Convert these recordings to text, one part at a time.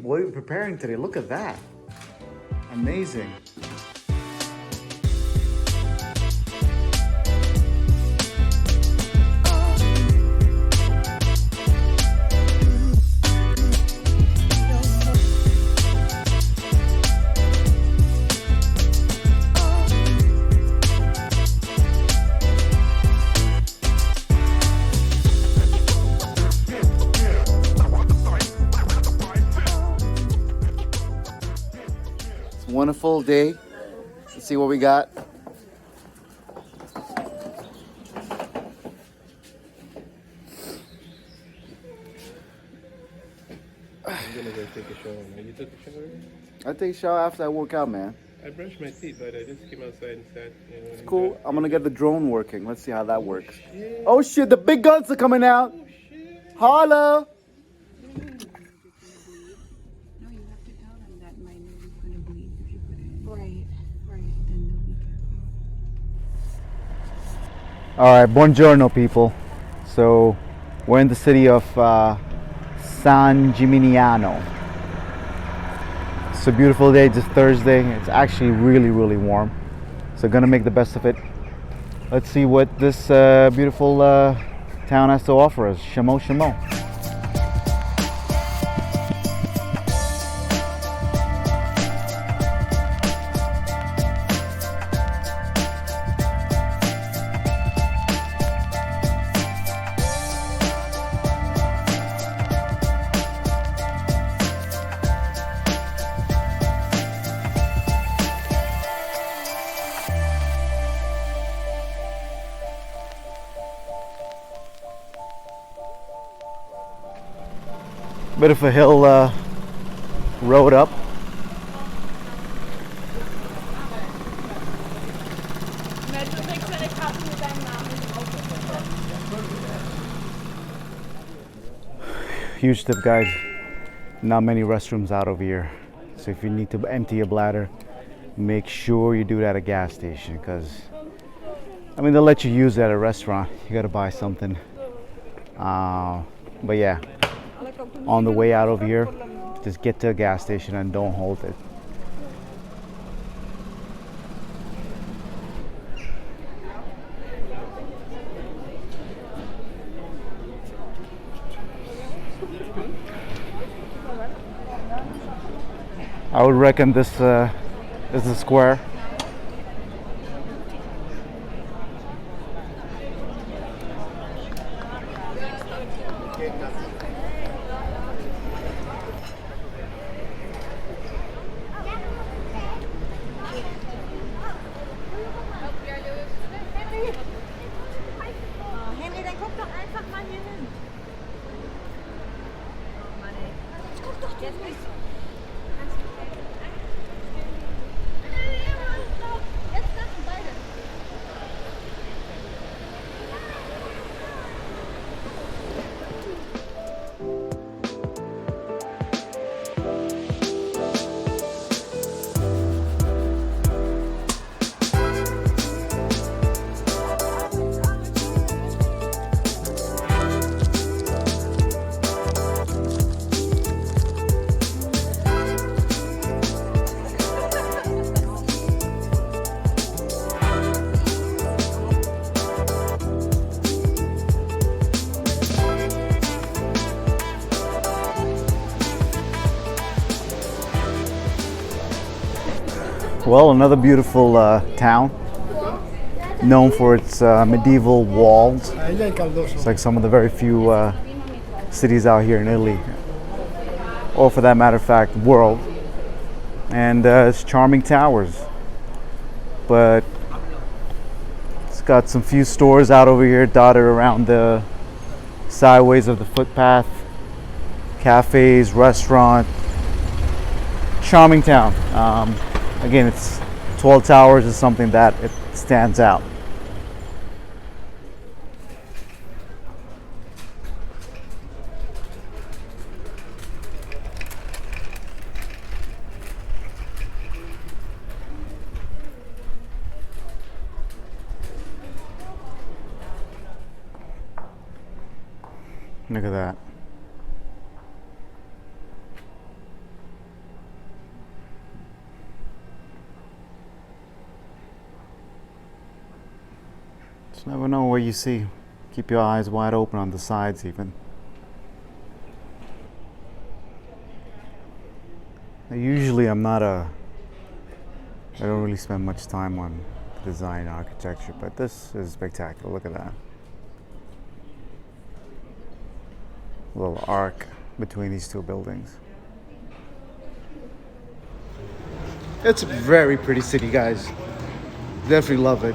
what are we preparing today? Look at that. Amazing. Wonderful day. Let's see what we got. I'm gonna go take a shower now. You took a shower? I take a shower after I work out, man. I brushed my teeth, but I just came outside and sat. You know, It's cool. I'm gonna get the drone working. Let's see how that works. Oh shit, the big guns are coming out. Oh shit. Holla! All right, buongiorno, people. So we're in the city of San Gimignano. It's a beautiful day, just Thursday. It's actually really, really warm. So gonna make the best of it. Let's see what this beautiful town has to offer us. Shamo, Shamo. Bit of a hill road up. Huge tip, guys. Not many restrooms out over here. So if you need to empty your bladder, make sure you do it at a gas station, because I mean, they'll let you use it at a restaurant. You gotta buy something. But yeah, on the way out over here, just get to a gas station and don't hold it. I would reckon this is the square. Well, another beautiful town, known for its medieval walls. It's like some of the very few cities out here in Italy, or for that matter of fact, world. And it's charming towers, but it's got some few stores out over here dotted around the sideways of the footpath, cafes, restaurant. Charming town. Again, it's 12 towers is something that it stands out. Look at that. Never know what you see. Keep your eyes wide open on the sides even. Now, usually I don't really spend much time on design and architecture, but this is spectacular. Look at that. A little arc between these two buildings. It's a very pretty city, guys. Definitely love it.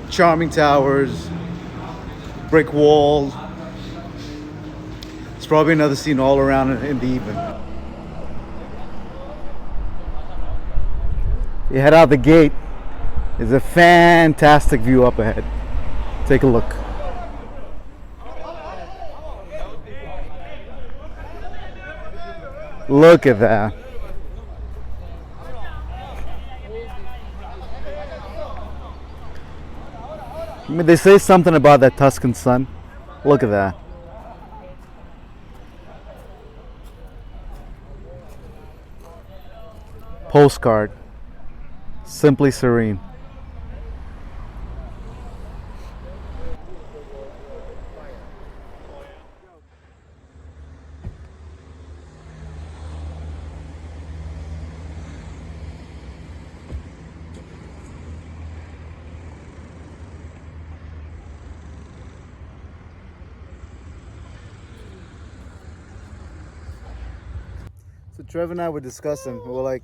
Charming towers, brick walls. It's probably another scene all around in the evening. You head out the gate, there's a fantastic view up ahead. Take a look. Look at that. I mean, they say something about that Tuscan sun. Look at that. Postcard. Simply serene. So Trevor and I were discussing, we were like,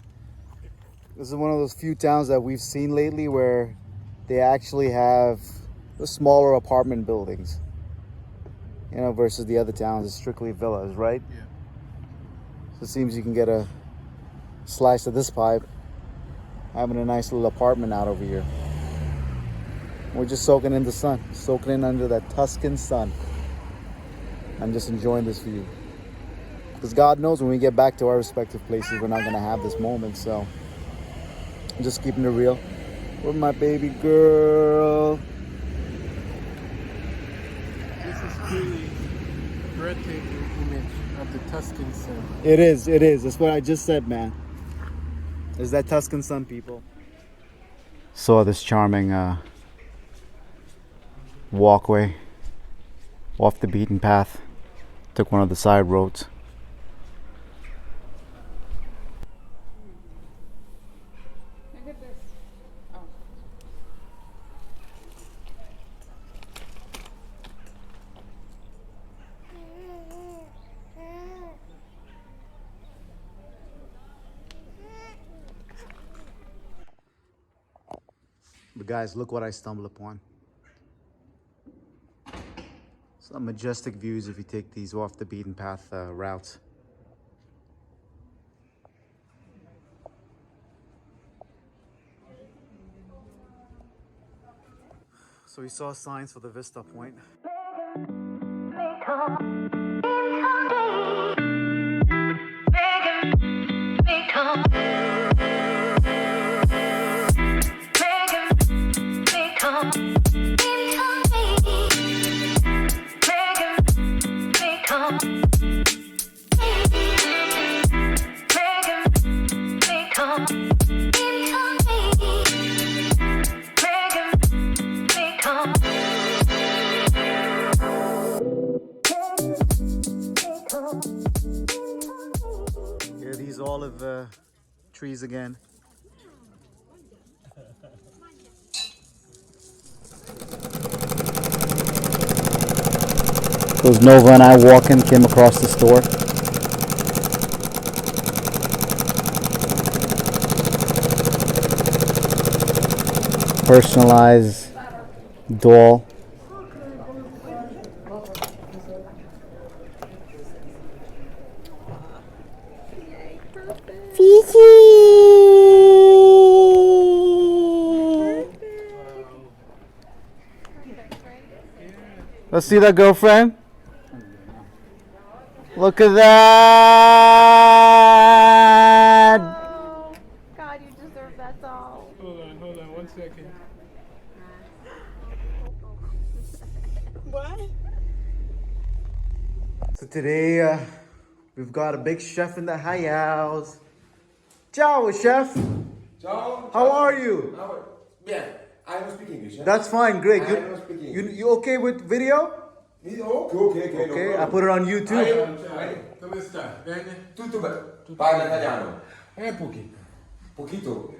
this is one of those few towns that we've seen lately where they actually have the smaller apartment buildings, you know, versus the other towns, it's strictly villas, right? Yeah. So it seems you can get a slice of this pie having a nice little apartment out over here. We're just soaking in the sun, soaking in under that Tuscan sun. I'm just enjoying this view. Because God knows when we get back to our respective places, we're not going to have this moment. So I'm just keeping it real. With my baby girl. This is truly a breathtaking image of the Tuscan sun. It is, it is. That's what I just said, man. Is that Tuscan sun, people. Saw this charming walkway off the beaten path. Took one of the side roads. But guys, look what I stumbled upon. Some majestic views if you take these off the beaten path routes. So we saw signs for the Vista Point. Here are these olive trees again. Those Nova and I walking came across the store. Personalized doll. Let's see that, girlfriend. Look at that. Oh, God, you deserve that doll. Hold on 1 second. What? So today we've got a big chef in the house. Ciao, chef. Ciao. How are you? Bien. I don't speak English. That's fine, great. I don't speak English. You okay with video? Okay. Okay, I put it on YouTube. Come sta? Bene? Tutto bene. Parla italiano. Pochino. Poquito.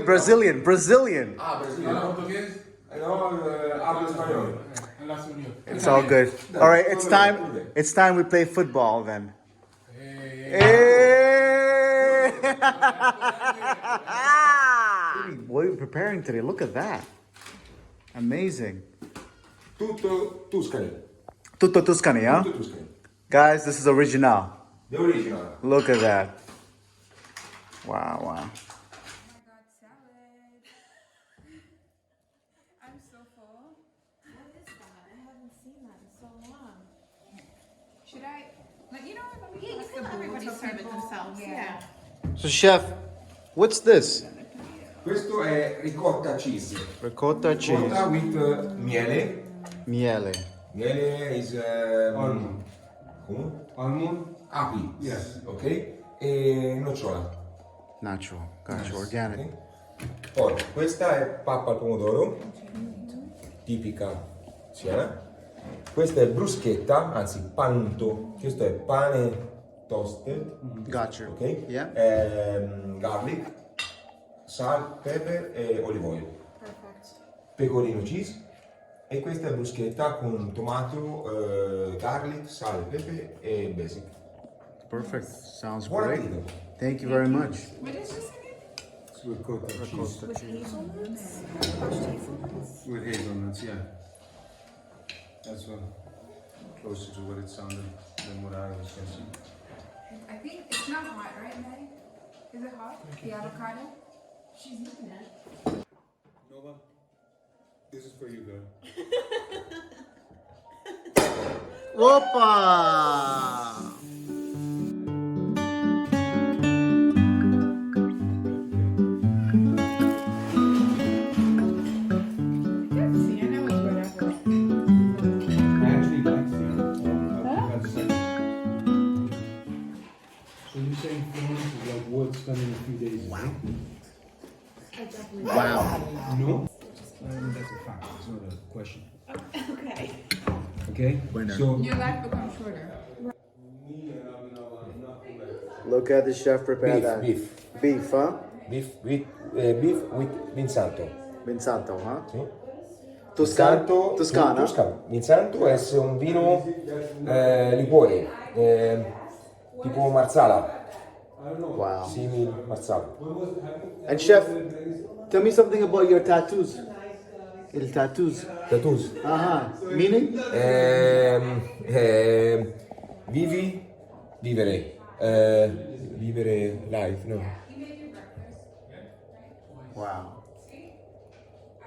Brazilian. Ah, Brasile. Parla portoghese? No, hablo spagnolo. Alla Sogno. It's all good. All right, it's time. It's time we play football then. Hey! What are you preparing today? Look at that. Amazing. Tutto Tuscany. Tutto Tuscany, huh? Tutto Tuscany. Guys, this is original. The original. Look at that. Wow. Oh my god, salad. I'm so full. What is that? I haven't seen that in so long. Should I? Like, you know what? Let me Yeah, you ask can the let everybody bowl to serve it people. themselves. Yeah. So, chef, what's this? Questo è ricotta cheese. Ricotta cheese. Ricotta with miele. Miele. Miele is Almond. come? Almond? Api. Yes. Ok? E nocciola. Natural. Gotcha. Organic. Ok? Poi questa è pappa al pomodoro, tipica siena. Questa è bruschetta, anzi panto. Questo è pane toasted. Gotcha. Ok? Yeah. Garlic, salt, pepper e olive oil. Perfect. Pecorino cheese. E questa è bruschetta con tomato, garlic, sale, pepe e basic. Perfect. Sounds Buon great. appetito. Thank you very much. What is this again? It's ricotta cheese. With hazelnuts? Crushed hazelnuts? With hazelnuts, yeah. That's one closer to what it sounded than what I was guessing. I think it's not hot, right, Maddie? Is it hot? The avocado? She's looking at it. Nova, this is for you, girl. Opa! See, I know it's right after. I actually like the So you're saying Florence is like what's done in a few days? Wow. Wow. No? That's a fact. It's not a question. Okay. Okay? So Your life becomes shorter. Look at the chef prepare that. Beef. Beef, huh? Beef with Vinsanto. Vinsanto, huh? Sì. Toscano? Toscana? Toscano. Vinsanto è un vino liquore, tipo marsala, Wow. simile marsala. And chef, tell me something about your tattoos. Il tattoos. Tattoos. Meaning? Vivere, vivere life, no? Wow.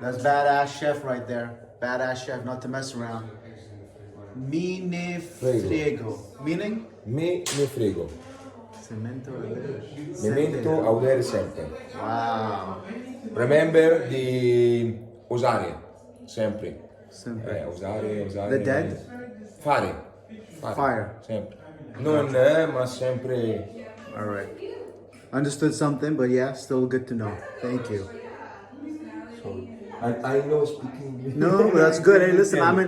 That's badass chef right there. Badass chef, not to mess around. Me ne frego. Meaning? Me ne frego. Cemento. Memento audere sempre. Wow. Remember di usare, sempre. Sempre. Usare. The dead? Fare. Fire. Sempre. Non ma sempre. All right. Understood something, but yeah, still good to know. Thank you. I know speaking English. No, but that's good. Hey, listen, I'm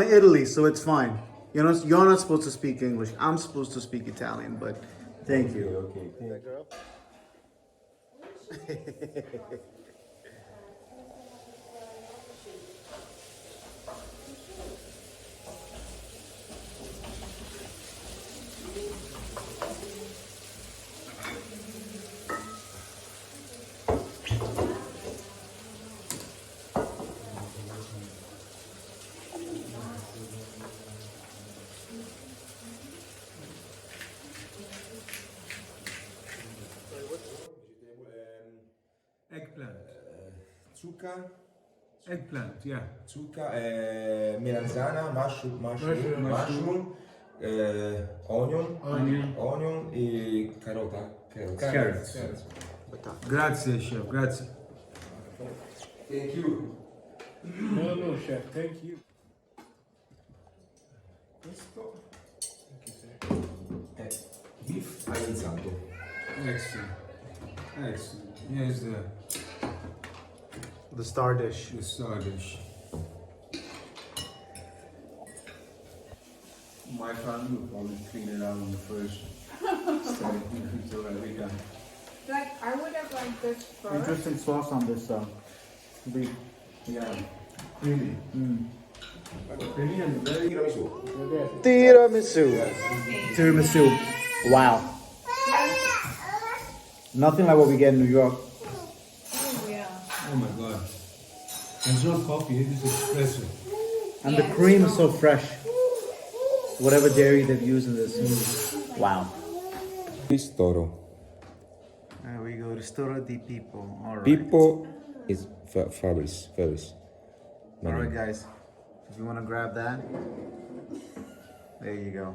in Italy, so it's fine. You know, you're not supposed to speak English. I'm supposed to speak Italian, but thank you. Okay. Eggplant. Zucca, Eggplant, yeah. zucca, melanzana, mushroom, onion e carota. Carrots. Grazie, chef. Grazie. Thank you. No, chef. Thank you. Questo è beef aranzato. Excellent. Yes, The star dish. The star dish. My family will probably clean it out on the first start until every time. Like, I would have liked this first. Interesting sauce on this beef. Yeah. Creamy. Creamy and very Tiramisu. Tiramisu. Wow. Nothing like what we get in New York. Oh, yeah. Oh my god. It's not coffee, it is espresso. And the cream is so fresh. Whatever dairy they've used in this. Wow. Ristoro. There we go. Ristoro di Pippo. All right. Pippo is Fabrice. All right, guys. If you want to grab that, there you go.